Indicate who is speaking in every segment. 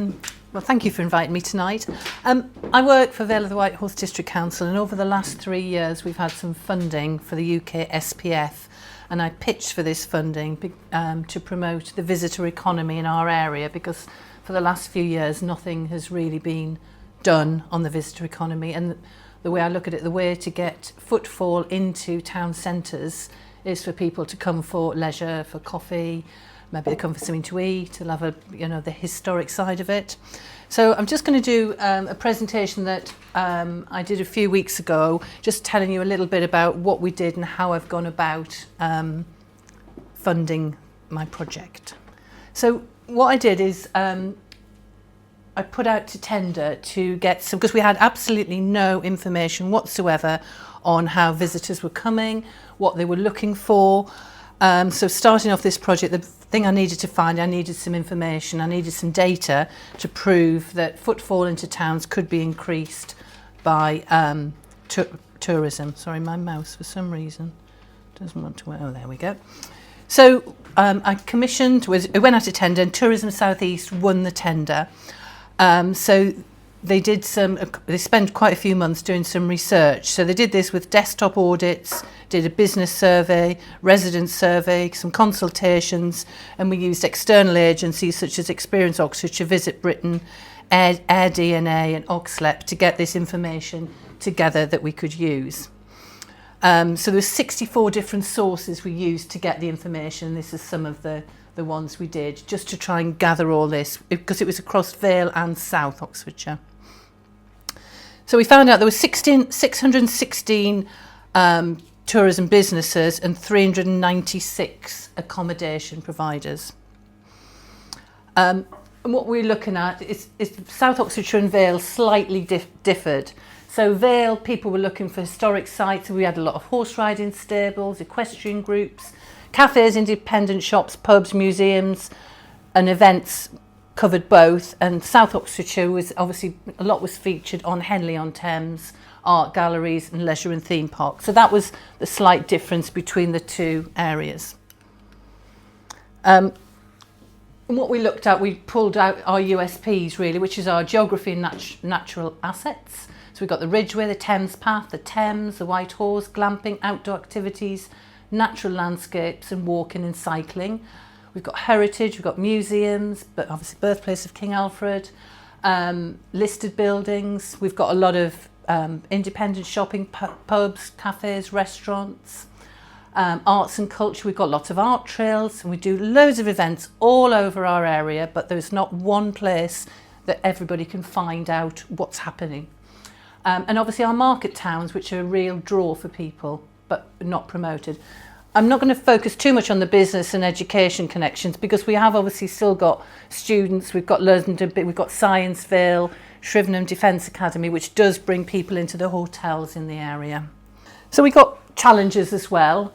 Speaker 1: Well, thank you for inviting me tonight. I work for Vale of the White Horse District Council, and over the last 3 years we've had some funding for the UK SPF, and I pitched for this funding to promote the visitor economy in our area, because for the last few years nothing has really been done on the visitor economy. And the way I look at it, the way to get footfall into town centres is for people to come for leisure, for coffee, maybe they come for something to eat, they'll have the historic side of it. So I'm just going to do a presentation that I did a few weeks ago, just telling you a little bit about what we did and how I've gone about funding my project. So what I did is I put out to tender to get some, because we had absolutely no information whatsoever on how visitors were coming, what they were looking for. So starting off this project, the thing I needed to find, I needed some information, I needed some data to prove that footfall into towns could be increased by tourism. Sorry, my mouse for some reason doesn't want to, oh, there we go. So I commissioned, it went out to tender, and Tourism South East won the tender. So they spent quite a few months doing some research. So they did this with desktop audits, did a business survey, resident survey, some consultations, and we used external agencies such as Experience Oxfordshire, Visit Britain, Air DNA and Oxlep to get this information together that we could use. So there were 64 different sources we used to get the information. This is some of the ones we did, just to try and gather all this, because it was across Vale and South Oxfordshire. So we found out there were 616 tourism businesses and 396 accommodation providers. And what we're looking at is South Oxfordshire and Vale slightly differed. So Vale, people were looking for historic sites. We had a lot of horse riding stables, equestrian groups, cafes, independent shops, pubs, museums and events covered both. And South Oxfordshire was obviously, a lot was featured on Henley-on-Thames, art galleries and leisure and theme parks. So that was the slight difference between the two areas. And what we looked at, we pulled out our USPs really, which is our geography and natural assets. So we've got the Ridgeway, the Thames Path, the Thames, the White Horse, glamping, outdoor activities, natural landscapes and walking and cycling. We've got heritage, we've got museums, but obviously birthplace of King Alfred, listed buildings. We've got a lot of independent shopping, pubs, cafes, restaurants, arts and culture. We've got lots of art trails, and we do loads of events all over our area, but there's not one place that everybody can find out what's happening. And obviously our market towns, which are a real draw for people, but not promoted. I'm not going to focus too much on the business and education connections, because we have obviously still got students. We've got London, we've got Science Vale, Shrivenham Defence Academy, which does bring people into the hotels in the area. So we've got challenges as well.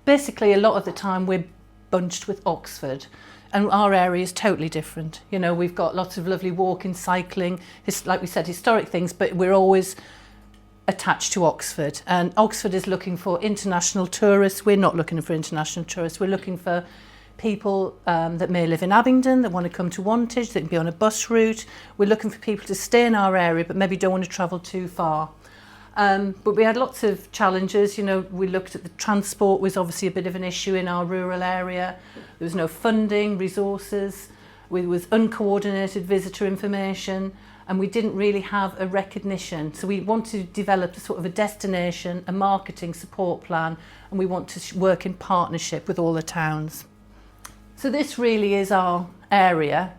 Speaker 1: Basically, a lot of the time we're bunched with Oxford, and our area is totally different. You know, we've got lots of lovely walking, cycling, like we said, historic things, but we're always attached to Oxford, and Oxford is looking for international tourists. We're not looking for international tourists. We're looking for people that may live in Abingdon, that want to come to Wantage, that can be on a bus route. We're looking for people to stay in our area but maybe don't want to travel too far. But we had lots of challenges. You know, we looked at the transport was obviously a bit of an issue in our rural area. There was no funding, resources. There was uncoordinated visitor information, and we didn't really have a recognition. So we want to develop a sort of a destination, a marketing support plan, and we want to work in partnership with all the towns. So this really is our area,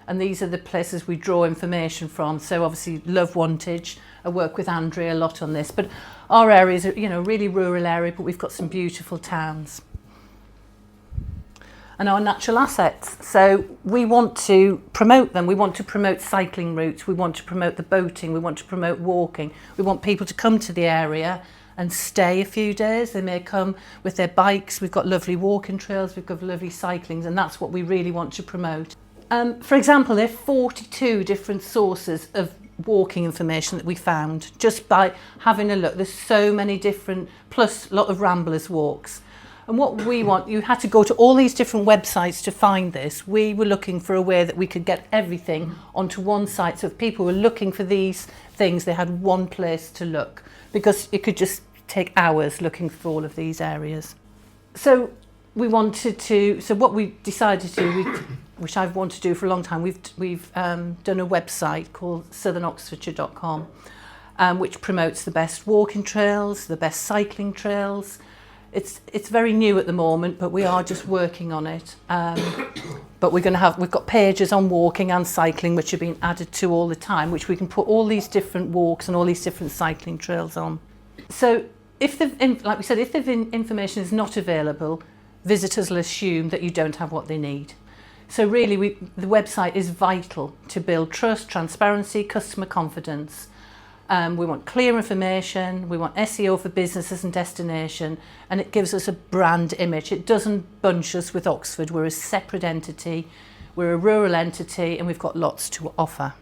Speaker 1: and these are the places we draw information from. So obviously love Wantage. I work with Andrea a lot on this, but our area is, you know, really rural area, but we've got some beautiful towns. And our natural assets. So we want to promote them. We want to promote cycling routes. We want to promote the boating. We want to promote walking. We want people to come to the area and stay a few days. They may come with their bikes. We've got lovely walking trails. We've got lovely cyclings, and that's what we really want to promote. For example, there are 42 different sources of walking information that we found just by having a look. There's so many different, plus a lot of ramblers walks. And what we want, you had to go to all these different websites to find this. We were looking for a way that we could get everything onto one site. So if people were looking for these things, they had one place to look, because it could just take hours looking for all of these areas. So what we decided to do, which I've wanted to do for a long time, we've done a website called southernoxfordshire.com, which promotes the best walking trails, the best cycling trails. It's very new at the moment, but we are just working on it. But we've got pages on walking and cycling which are being added to all the time, which we can put all these different walks and all these different cycling trails on. So like we said, if the information is not available, visitors will assume that you don't have what they need. So really, the website is vital to build trust, transparency, customer confidence. We want clear information, we want SEO for businesses and destination, and it gives us a brand image. It doesn't bunch us with Oxford. We're a separate entity, we're a rural entity, and we've got lots to offer.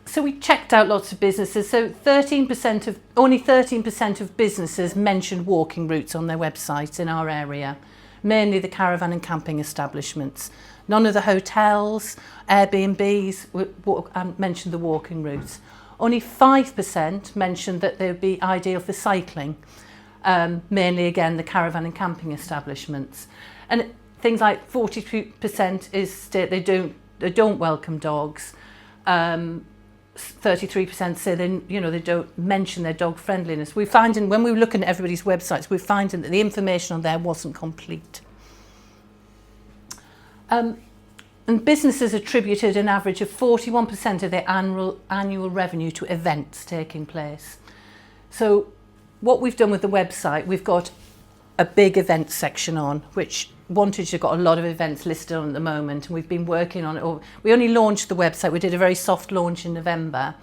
Speaker 1: So we checked out lots of businesses. So only 13% of businesses mentioned walking routes on their websites in our area, mainly the caravan and camping establishments. None of the hotels, Airbnbs mentioned the walking routes. Only 5% mentioned that they would be ideal for cycling, mainly again the caravan and camping establishments. And things like 42% state they don't welcome dogs. 33% say they don't mention their dog friendliness. We're finding when we were looking at everybody's websites, we're finding that the information on there wasn't complete. And businesses attributed an average of 41% of their annual revenue to events taking place. So what we've done with the website, we've got a big event section on, which Wantage have got a lot of events listed on at the moment, and we've been working on it. We only launched the website, we did a very soft launch in November,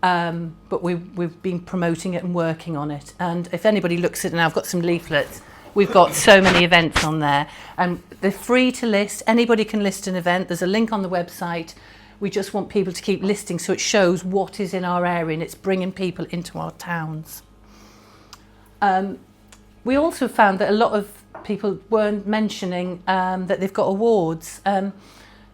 Speaker 1: but we've been promoting it and working on it. And if anybody looks at it now, I've got some leaflets. We've got so many events on there, and they're free to list. Anybody can list an event. There's a link on the website. We just want people to keep listing so it shows what is in our area and it's bringing people into our towns. We also found that a lot of people weren't mentioning that they've got awards. It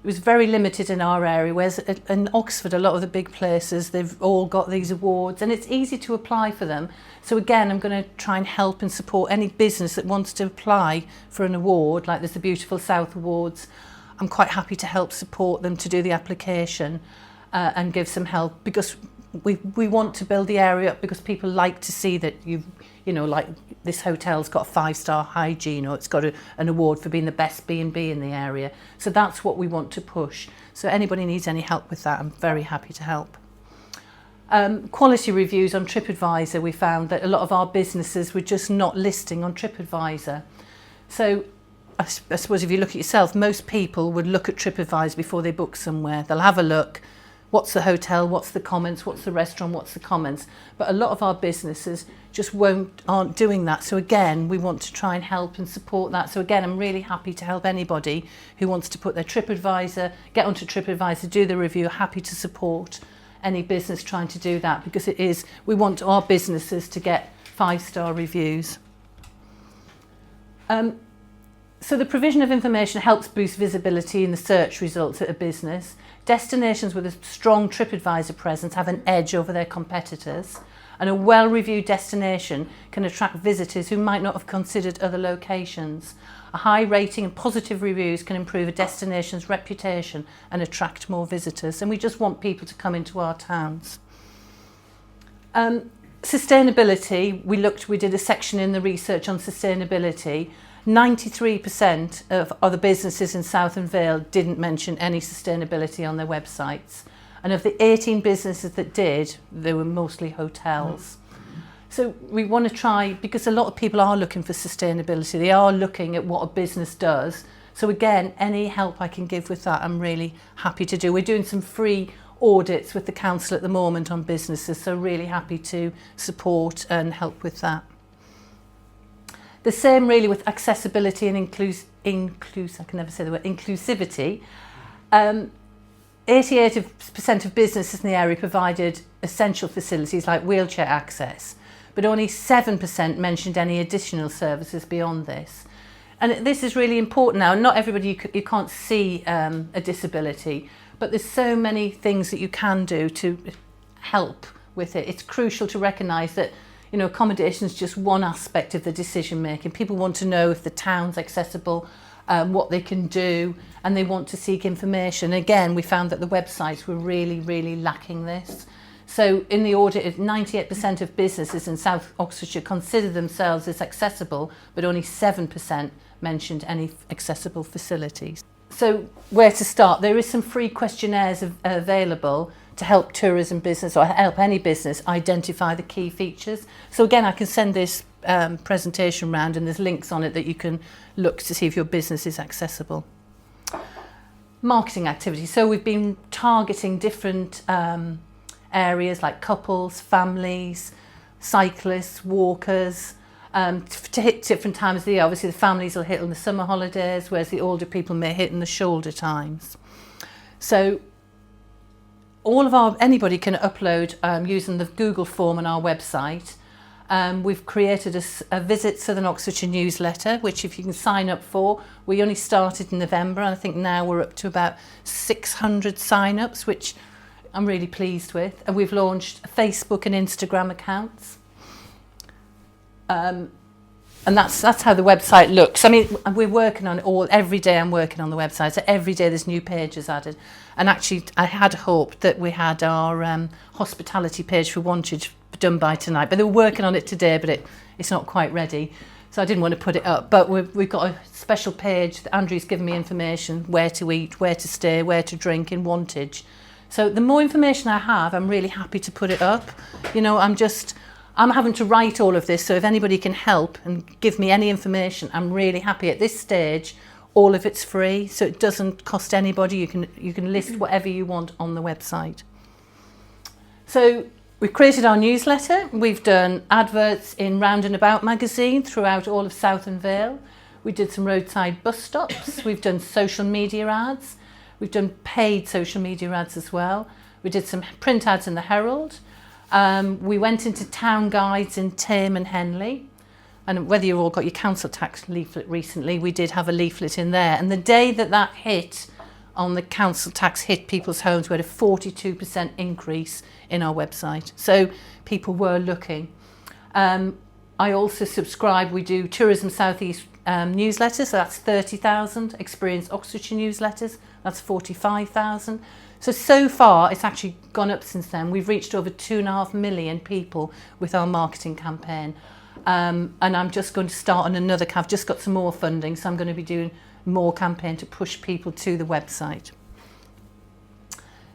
Speaker 1: was very limited in our area, whereas in Oxford, a lot of the big places, they've all got these awards, and it's easy to apply for them. So again, I'm going to try and help and support any business that wants to apply for an award, like there's the Beautiful South Awards. I'm quite happy to help support them to do the application and give some help, because we want to build the area up, because people like to see that like this hotel's got a 5-star hygiene, or it's got an award for being the best B&B in the area. So that's what we want to push. So anybody needs any help with that, I'm very happy to help. Quality reviews on TripAdvisor, we found that a lot of our businesses were just not listing on TripAdvisor. So I suppose if you look at yourself, most people would look at TripAdvisor before they book somewhere. They'll have a look. What's the hotel, what's the comments, what's the restaurant, what's the comments. But a lot of our businesses just aren't doing that. So again, we want to try and help and support that. So again, I'm really happy to help anybody who wants to put their TripAdvisor, get onto TripAdvisor, do the review. Happy to support any business trying to do that, because we want our businesses to get 5-star reviews. So the provision of information helps boost visibility in the search results at a business. Destinations with a strong TripAdvisor presence have an edge over their competitors, and a well-reviewed destination can attract visitors who might not have considered other locations. A high rating and positive reviews can improve a destination's reputation and attract more visitors, and we just want people to come into our towns. Sustainability, we did a section in the research on sustainability. 93% of other businesses in South and Vale didn't mention any sustainability on their websites. And of the 18 businesses that did, they were mostly hotels. So we want to try, because a lot of people are looking for sustainability, they are looking at what a business does. So again, any help I can give with that, I'm really happy to do. We're doing some free audits with the council at the moment on businesses, so really happy to support and help with that. The same really with accessibility and inclusivity. 88% of businesses in the area provided essential facilities like wheelchair access, but only 7% mentioned any additional services beyond this. And this is really important now. Not everybody, you can't see a disability, but there's so many things that you can do to help with it. It's crucial to recognise that, you know, accommodation is just one aspect of the decision making. People want to know if the town's accessible, what they can do, and they want to seek information. Again, we found that the websites were really, really lacking this. So in the audit, 98% of businesses in South Oxfordshire consider themselves as accessible, but only 7% mentioned any accessible facilities. So where to start? There is some free questionnaires available to help tourism business or help any business identify the key features. So again, I can send this presentation round, and there's links on it that you can look to see if your business is accessible. Marketing activities. So we've been targeting different areas like couples, families, cyclists, walkers, to hit different times of the year. Obviously the families will hit on the summer holidays, whereas the older people may hit in the shoulder times. So anybody can upload using the Google form on our website. We've created a Visit Southern Oxfordshire newsletter, which if you can sign up for, we only started in November, and I think now we're up to about 600 sign-ups, which I'm really pleased with. And we've launched Facebook and Instagram accounts. And that's how the website looks. I mean, we're working on it every day. I'm working on the website, so every day there's new pages added. And actually, I had hoped that we had our hospitality page for Wantage done by tonight, but they were working on it today, but it's not quite ready. So I didn't want to put it up, but we've got a special page that Andrew's given me information, where to eat, where to stay, where to drink in Wantage. So the more information I have, I'm really happy to put it up. You know, I'm having to write all of this, so if anybody can help and give me any information, I'm really happy. At this stage, all of it's free, so it doesn't cost anybody. You can list whatever you want on the website. So we've created our newsletter. We've done adverts in Round and About magazine throughout all of South and Vale. We did some roadside bus stops. We've done social media ads. We've done paid social media ads as well. We did some print ads in the Herald. We went into town guides in Tame and Henley. And whether you've all got your council tax leaflet recently, we did have a leaflet in there. And the day that hit on the council tax hit people's homes, we had a 42% increase in our website. So people were looking. I also subscribe. We do Tourism South East newsletters, so that's 30,000. Experience Oxfordshire newsletters, that's 45,000. So far, it's actually gone up since then. We've reached over 2.5 million people with our marketing campaign. And I'm just going to start on another. I've just got some more funding, so I'm going to be doing more campaign to push people to the website.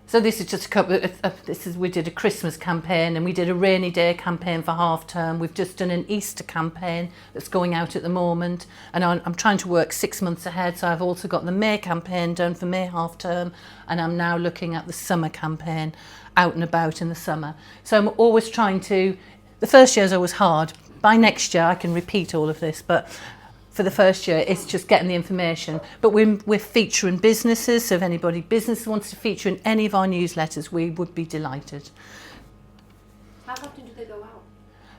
Speaker 1: So this is just a couple. We did a Christmas campaign, and we did a rainy day campaign for half term. We've just done an Easter campaign that's going out at the moment, and I'm trying to work 6 months ahead. So I've also got the May campaign done for May half term, and I'm now looking at the summer campaign, out and about in the summer. So I'm always trying to. The first year is always hard. By next year, I can repeat all of this, but for the first year, it's just getting the information. But we're featuring businesses, so if anybody business wants to feature in any of our newsletters, we would be delighted.
Speaker 2: How often do they go out?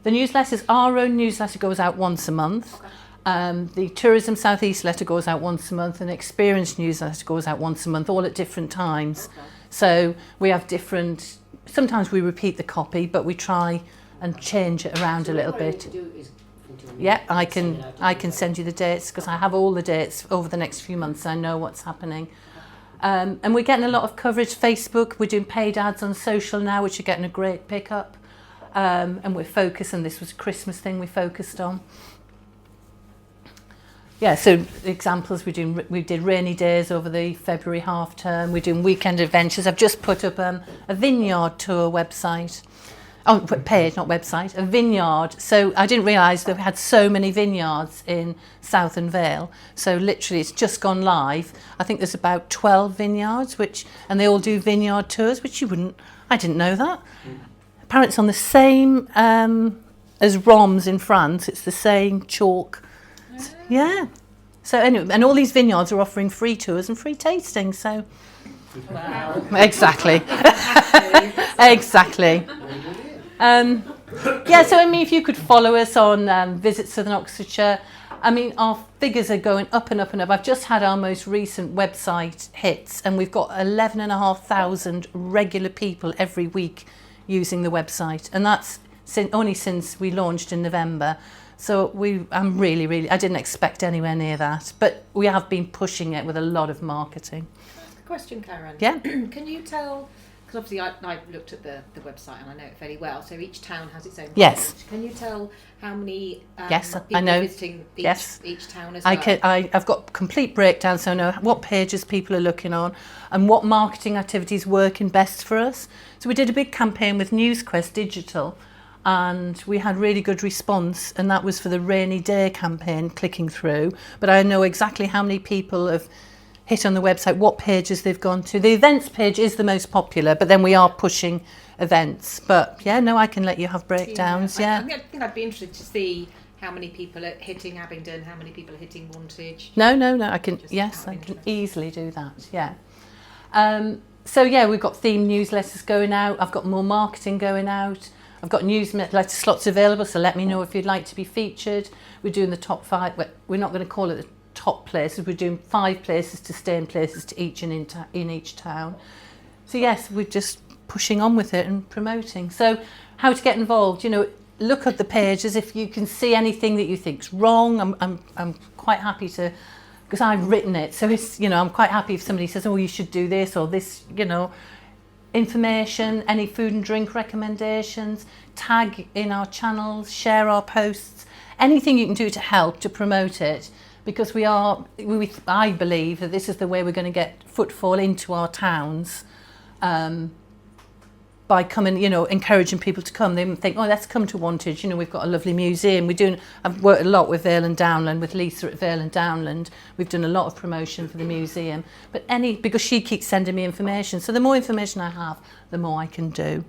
Speaker 1: The newsletters, our own newsletter goes out once a month. Okay. The Tourism South East letter goes out once a month, and the Experience newsletter goes out once a month, all at different times. Okay. So we have different, sometimes we repeat the copy, but we try and change it around a little bit. Yeah, I can send you the dates, because I have all the dates over the next few months. So I know what's happening. And we're getting a lot of coverage. Facebook, we're doing paid ads on social now, which are getting a great pickup. And we're focused, and this was a Christmas thing we focused on. Yeah, so examples, we did rainy days over the February half term. We're doing weekend adventures. I've just put up a vineyard tour website. Oh, page, not website, a vineyard. So I didn't realise that we had so many vineyards in South and Vale. So literally it's just gone live. I think there's about 12 vineyards, and they all do vineyard tours, which I didn't know that. Apparently it's on the same as Roms in France. It's the same chalk. Yeah. So anyway, and all these vineyards are offering free tours and free tastings, so. Wow. Exactly. Exactly. Yeah, so I mean, if you could follow us on Visit Southern Oxfordshire, I mean, our figures are going up and up and up. I've just had our most recent website hits, and we've got 11,500 regular people every week using the website, and that's only since we launched in November. So I'm really, I didn't expect anywhere near that, but we have been pushing it with a lot of marketing.
Speaker 2: Question, Karen.
Speaker 1: Yeah.
Speaker 2: Can you tell? Because obviously I looked at the website and I know it fairly well. So each town has its own
Speaker 1: Yes.
Speaker 2: page. Can you tell how many
Speaker 1: Yes,
Speaker 2: people
Speaker 1: I know.
Speaker 2: are visiting each town as
Speaker 1: I've got complete breakdown, so I know what pages people are looking on and what marketing activities working best for us. So we did a big campaign with NewsQuest Digital, and we had really good response, and that was for the rainy day campaign clicking through. But I know exactly how many people have hit on the website, what pages they've gone to. The events page is the most popular, but then we are pushing events. But yeah, no, I can let you have breakdowns. Yeah.
Speaker 2: I think I'd be interested to see how many people are hitting Abingdon, how many people are hitting Wantage.
Speaker 1: No, I can. Yes, I can easily do that. Yeah. So yeah, we've got themed newsletters going out. I've got more marketing going out. I've got newsletter slots available, so let me know if you'd like to be featured. We're doing the top 5. We're not going to call it the top places. We're doing 5 places to stay in places to each in each town. So yes, we're just pushing on with it and promoting. So how to get involved? You know, look at the pages. If you can see anything that you think's wrong, I'm quite happy to, because I've written it. So it's, you know, I'm quite happy if somebody says, oh, you should do this or this, you know, information, any food and drink recommendations, tag in our channels, share our posts, anything you can do to help to promote it. Because I believe that this is the way we're going to get footfall into our towns, by coming, you know, encouraging people to come. They think, oh, let's come to Wantage. You know, we've got a lovely museum. I've worked a lot with Vale and Downland, with Lisa at Vale and Downland. We've done a lot of promotion for the museum. But because she keeps sending me information. So the more information I have, the more I can do.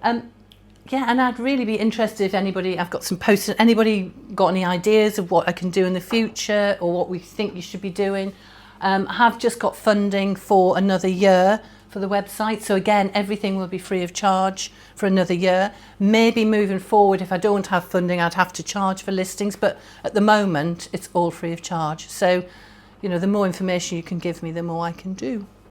Speaker 1: Yeah, and I'd really be interested if I've got some posts, anybody got any ideas of what I can do in the future or what we think you should be doing. I have just got funding for another year for the website. So again, everything will be free of charge for another year. Maybe moving forward, if I don't have funding, I'd have to charge for listings. But at the moment, it's all free of charge. So, you know, the more information you can give me, the more I can do.